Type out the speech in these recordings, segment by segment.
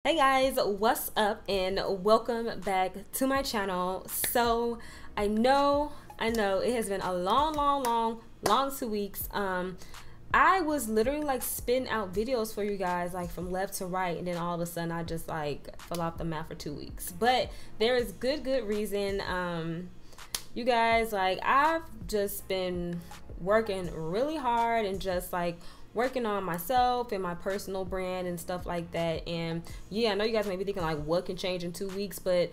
Hey guys, what's up and welcome back to my channel. So I know it has been a long 2 weeks. I was literally like spitting out videos for you guys like from left to right, and then all of a sudden I just like fell off the map for 2 weeks. But there is good reason. You guys, like, I've just been working really hard and just like working on myself and my personal brand and stuff like that. And yeah, I know you guys may be thinking like, what can change in 2 weeks? But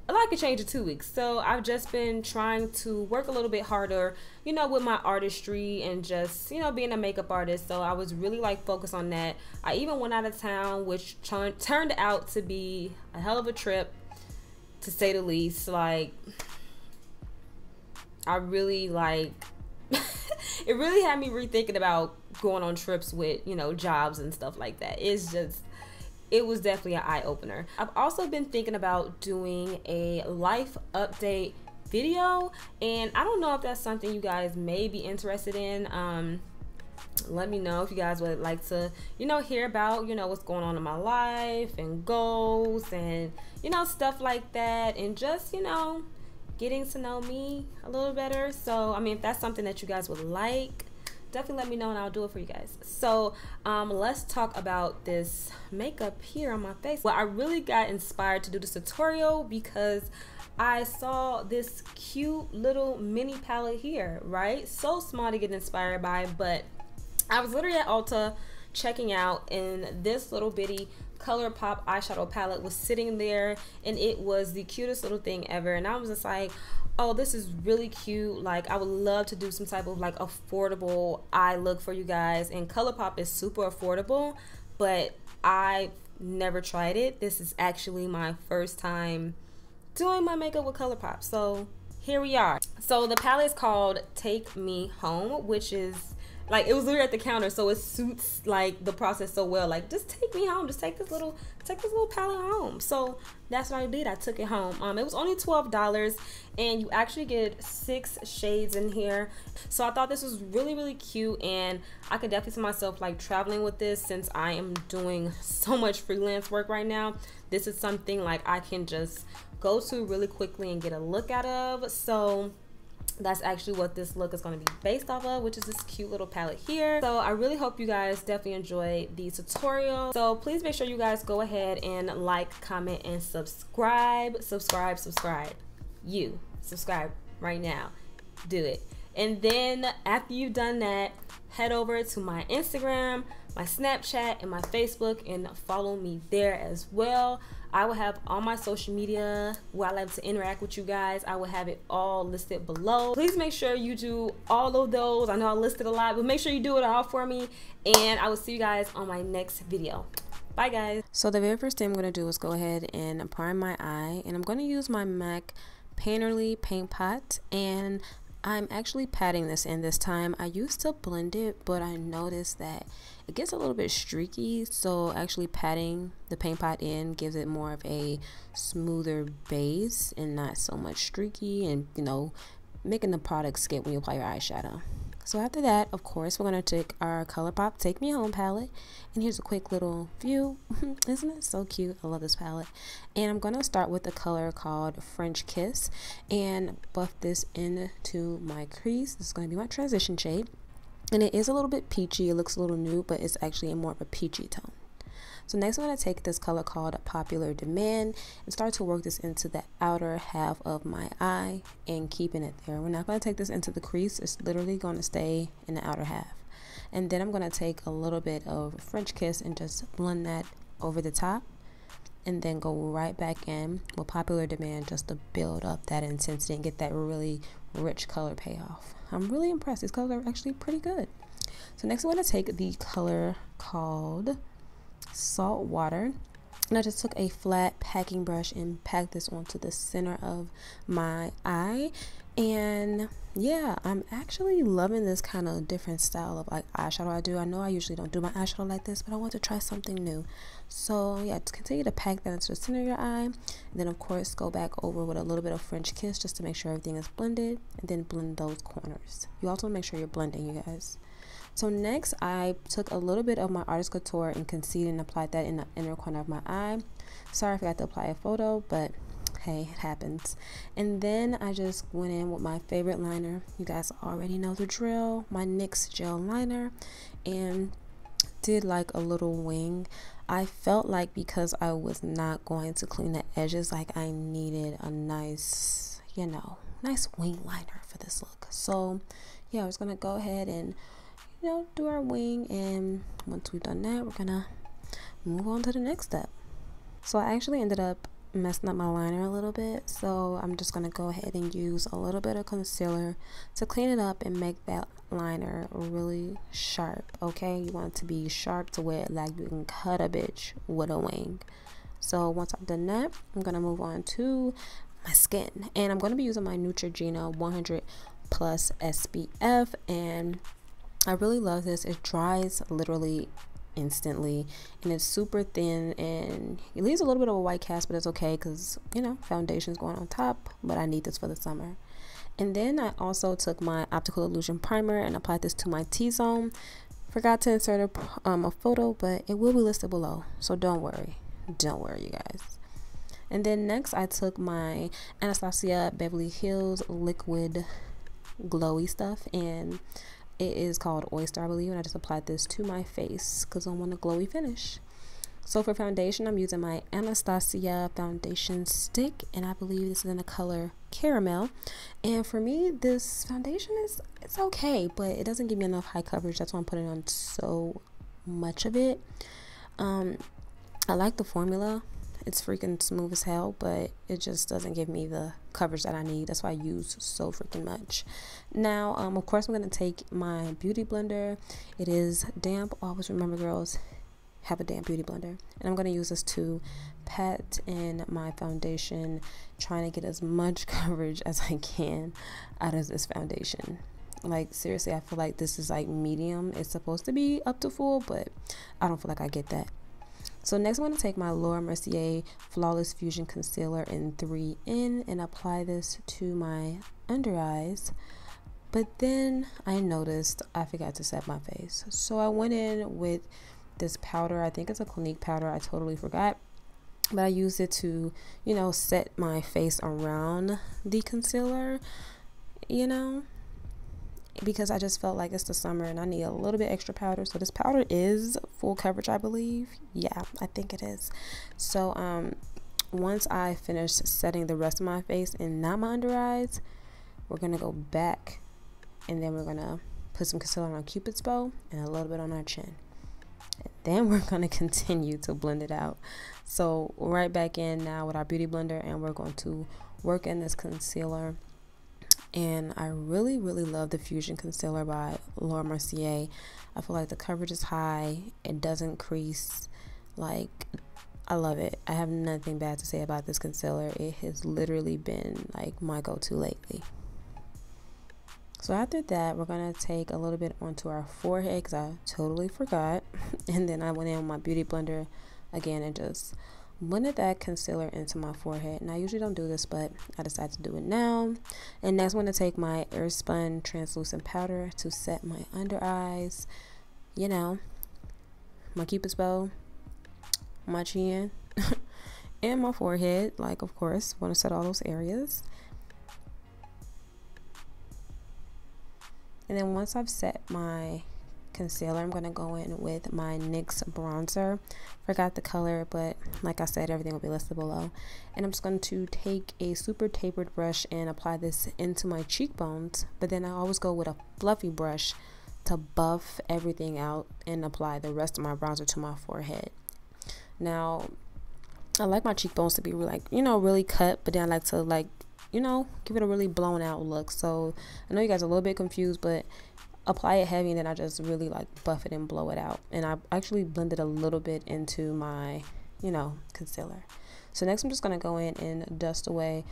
a lot can change in 2 weeks. So I've just been trying to work a little bit harder, you know, with my artistry and just, you know, being a makeup artist. So I was really like focused on that. I even went out of town, which turned out to be a hell of a trip, to say the least. Like, I really like it really had me rethinking about going on trips with, you know, jobs and stuff like that. It was definitely an eye-opener. I've also been thinking about doing a life update video, and I don't know if that's something you guys may be interested in. Let me know if you guys would like to, you know, hear about, you know, what's going on in my life and goals and, you know, stuff like that, and just, you know, getting to know me a little better. So I mean, if that's something that you guys would like, definitely let me know and I'll do it for you guys. So let's talk about this makeup here on my face. Well, I really got inspired to do this tutorial because I saw this cute little mini palette here, right? So small to get inspired by, but I was literally at Ulta checking out, and this little bitty Colourpop eyeshadow palette was sitting there, and it was the cutest little thing ever. And I was just like, oh, this is really cute. Like, I would love to do some type of like affordable eye look for you guys. And Colourpop is super affordable, but I've never tried it. This is actually my first time doing my makeup with Colourpop, so here we are. So the palette is called Take Me Home, which is like, it was literally at the counter, so it suits like the process so well. Like, just take me home, just take this little palette home. So that's what I did. I took it home. It was only $12, and you actually get 6 shades in here. So I thought this was really cute, and I could definitely see myself like traveling with this, since I am doing so much freelance work right now. This is something like I can just go to really quickly and get a look out of. So that's actually what this look is going to be based off of, which is this cute little palette here. So I really hope you guys definitely enjoy the tutorial. So please make sure you guys go ahead and like, comment, and subscribe. Subscribe right now. Do it. And then after you've done that, head over to my Instagram, my Snapchat, and my Facebook, and follow me there as well. I will have all my social media where I like to interact with you guys. I will have it all listed below. Please make sure you do all of those. I know I listed a lot, but make sure you do it all for me. And I will see you guys on my next video. Bye guys. So the very first thing I'm going to do is go ahead and prime my eye. And I'm going to use my MAC Painterly Paintpot. And I'm actually patting this in this time. I used to blend it, but I noticed that it gets a little bit streaky, so actually patting the paint pot in gives it more of a smoother base and not so much streaky, and, you know, making the product skip when you apply your eyeshadow. So after that, of course, we're going to take our Colourpop Take Me Home palette, and here's a quick little view. Isn't it so cute? I love this palette. And I'm going to start with a color called French Kiss and buff this into my crease. This is going to be my transition shade, and it is a little bit peachy. It looks a little nude, but it's actually more of a peachy tone. So next I'm going to take this color called Popular Demand and start to work this into the outer half of my eye and keeping it there. We're not going to take this into the crease. It's literally going to stay in the outer half. And then I'm going to take a little bit of French Kiss and just blend that over the top, and then go right back in with Popular Demand just to build up that intensity and get that really rich color payoff. I'm really impressed. These colors are actually pretty good. So next I'm going to take the color called Salt Water, and I just took a flat packing brush and packed this onto the center of my eye. And yeah, I'm actually loving this kind of different style of like eyeshadow I do. I know I usually don't do my eyeshadow like this, but I want to try something new. So yeah, just continue to pack that into the center of your eye, and then of course go back over with a little bit of French Kiss just to make sure everything is blended, and then blend those corners. You also want to make sure you're blending, you guys. So next, I took a little bit of my Artist Couture and concealed and applied that in the inner corner of my eye. Sorry I forgot to apply a photo, but hey, it happens. And then I just went in with my favorite liner. You guys already know the drill, my NYX Gel Liner, and did like a little wing. I felt like because I was not going to clean the edges, like I needed a nice, you know, nice wing liner for this look. So yeah, I was gonna go ahead and, you know, do our wing, and once we've done that, we're gonna move on to the next step. So I actually ended up messing up my liner a little bit, so I'm just gonna go ahead and use a little bit of concealer to clean it up and make that liner really sharp. Okay, you want it to be sharp to where like you can cut a bitch with a wing. So once I've done that, I'm gonna move on to my skin, and I'm gonna be using my Neutrogena 100 plus SPF, and I really love this. It dries literally instantly, and it's super thin, and it leaves a little bit of a white cast, but it's okay because, you know, foundation's going on top, but I need this for the summer. And then I also took my optical illusion primer and applied this to my T-zone. Forgot to insert a photo, but it will be listed below, so don't worry you guys. And then next I took my Anastasia Beverly Hills liquid glowy stuff, and it is called Oyster, I believe, and I just applied this to my face because I want a glowy finish. So for foundation, I'm using my Anastasia foundation stick, and I believe this is in the color Caramel. And for me, this foundation it's okay, but it doesn't give me enough high coverage. That's why I'm putting on so much of it. I like the formula. It's freaking smooth as hell, but it just doesn't give me the coverage that I need. That's why I use so freaking much. Now, of course, I'm going to take my beauty blender. It is damp. Always remember, girls, have a damp beauty blender. And I'm going to use this to pat in my foundation, trying to get as much coverage as I can out of this foundation. Like, seriously, I feel like this is like medium. It's supposed to be up to full, but I don't feel like I get that. So next I'm going to take my Laura Mercier Flawless Fusion Concealer in 3N and apply this to my under eyes. But then I noticed I forgot to set my face. So I went in with this powder. I think it's a Clinique powder. I totally forgot. But I used it to, you know, set my face around the concealer, you know, because I just felt like it's the summer and I need a little bit extra powder. So this powder is full coverage, I believe. Yeah, I think it is. So once I finish setting the rest of my face and not my under eyes, we're gonna go back, and then we're gonna put some concealer on our Cupid's bow and a little bit on our chin. And then we're gonna continue to blend it out. So right back in now with our beauty blender, and we're going to work in this concealer. And I really love the Fusion Concealer by Laura Mercier. I feel like the coverage is high. It doesn't crease. Like, I love it. I have nothing bad to say about this concealer. It has literally been like my go-to lately. So after that, we're going to take a little bit onto our forehead because I totally forgot. And then I went in with my beauty blender again and just blended that concealer into my forehead. And I usually don't do this, but I decided to do it now. And next I'm going to take my Airspun translucent powder to set my under eyes, you know, my Cupid's bow, my chin, and my forehead. Like, of course, want to set all those areas. And then once I've set my concealer, I'm going to go in with my NYX bronzer. Forgot the color, but like I said, everything will be listed below. And I'm just going to take a super tapered brush and apply this into my cheekbones, but then I always go with a fluffy brush to buff everything out and apply the rest of my bronzer to my forehead. Now, I like my cheekbones to be like, you know, really cut, but then I like to, like, you know, give it a really blown out look. So I know you guys are a little bit confused, but apply it heavy, and then I just really like buff it and blow it out. And I actually blended a little bit into my, you know, concealer. So next I'm just going to go in and dust away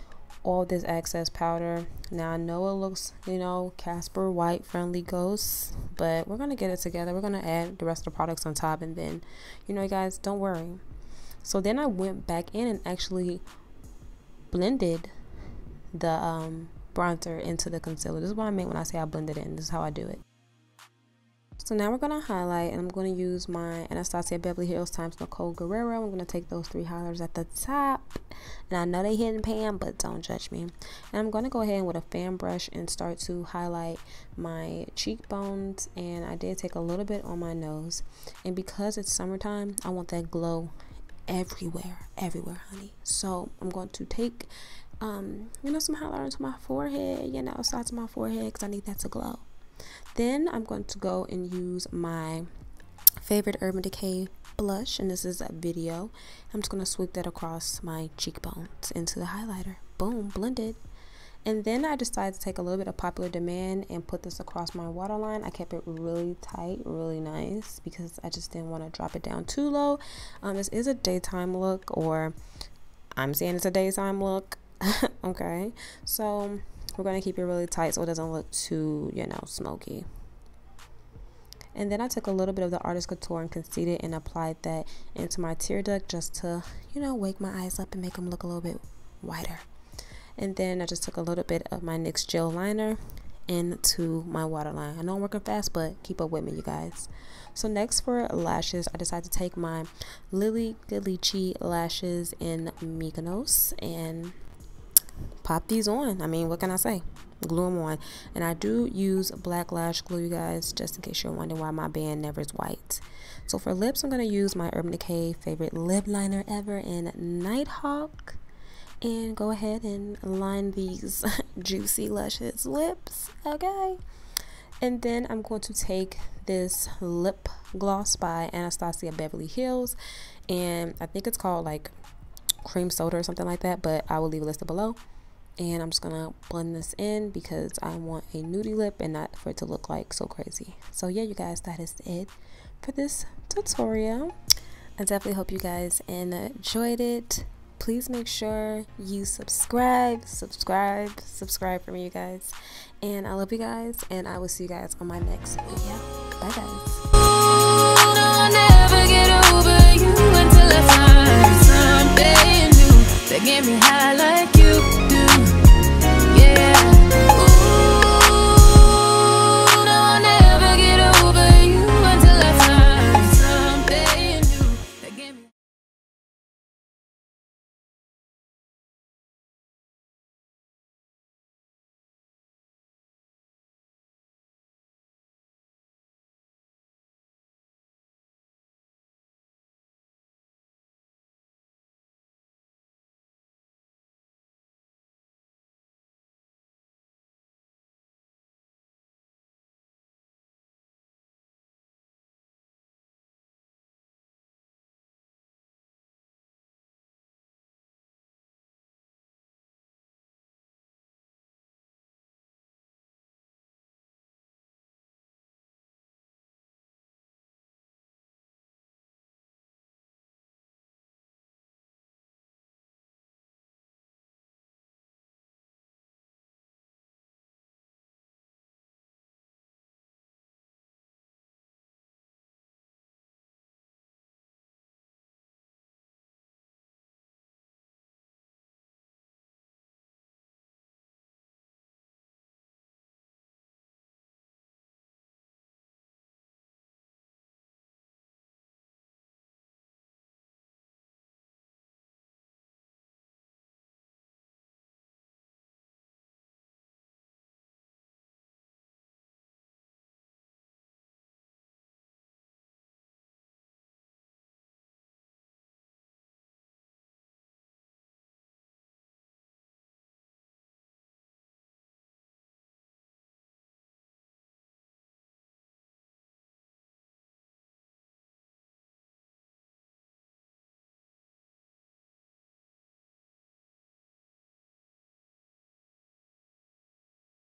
all this excess powder. Now I know it looks, you know, Casper White Friendly Ghost, but we're going to get it together. We're going to add the rest of the products on top, and then, you know, you guys, don't worry. So then I went back in and actually blended the bronzer into the concealer. This is what I mean when I say I blend it in. This is how I do it. So now we're going to highlight, and I'm going to use my Anastasia Beverly Hills times Nicole Guerrero. I'm going to take those 3 highlighters at the top. And I know they hidden pan, but don't judge me. And I'm going to go ahead with a fan brush and start to highlight my cheekbones. And I did take a little bit on my nose. And because it's summertime, I want that glow everywhere, honey. So I'm going to take, you know, some highlighter onto my forehead, you know, sides of my forehead, because I need that to glow. Then I'm going to go and use my favorite Urban Decay blush, and this is a video. I'm just going to sweep that across my cheekbones into the highlighter. Boom, blended. And then I decided to take a little bit of Popular Demand and put this across my waterline. I kept it really tight, really nice, because I just didn't want to drop it down too low. This is a daytime look, or I'm saying it's a daytime look. Okay, so we're going to keep it really tight so it doesn't look too, you know, smoky. And then I took a little bit of the Artist Couture and concealed and applied that into my tear duct just to, you know, wake my eyes up and make them look a little bit whiter. And then I just took a little bit of my NYX Gel Liner into my waterline. I know I'm working fast, but keep up with me, you guys. So next for lashes, I decided to take my Lilly Ghalichi lashes in Mykonos and pop these on. I mean, what can I say? Glue them on. And I do use black lash glue, you guys, just in case you're wondering why my band never is white. So for lips, I'm going to use my Urban Decay favorite lip liner ever in Nighthawk. And go ahead and line these juicy, luscious lips, okay? And then I'm going to take this lip gloss by Anastasia Beverly Hills. And I think it's called like cream soda or something like that, but I will leave it listed below. And I'm just gonna blend this in because I want a nudie lip and not for it to look like so crazy. So yeah, you guys, that is it for this tutorial. I definitely hope you guys enjoyed it. Please make sure you subscribe for me, you guys. And I love you guys, and I will see you guys on my next video. Bye guys.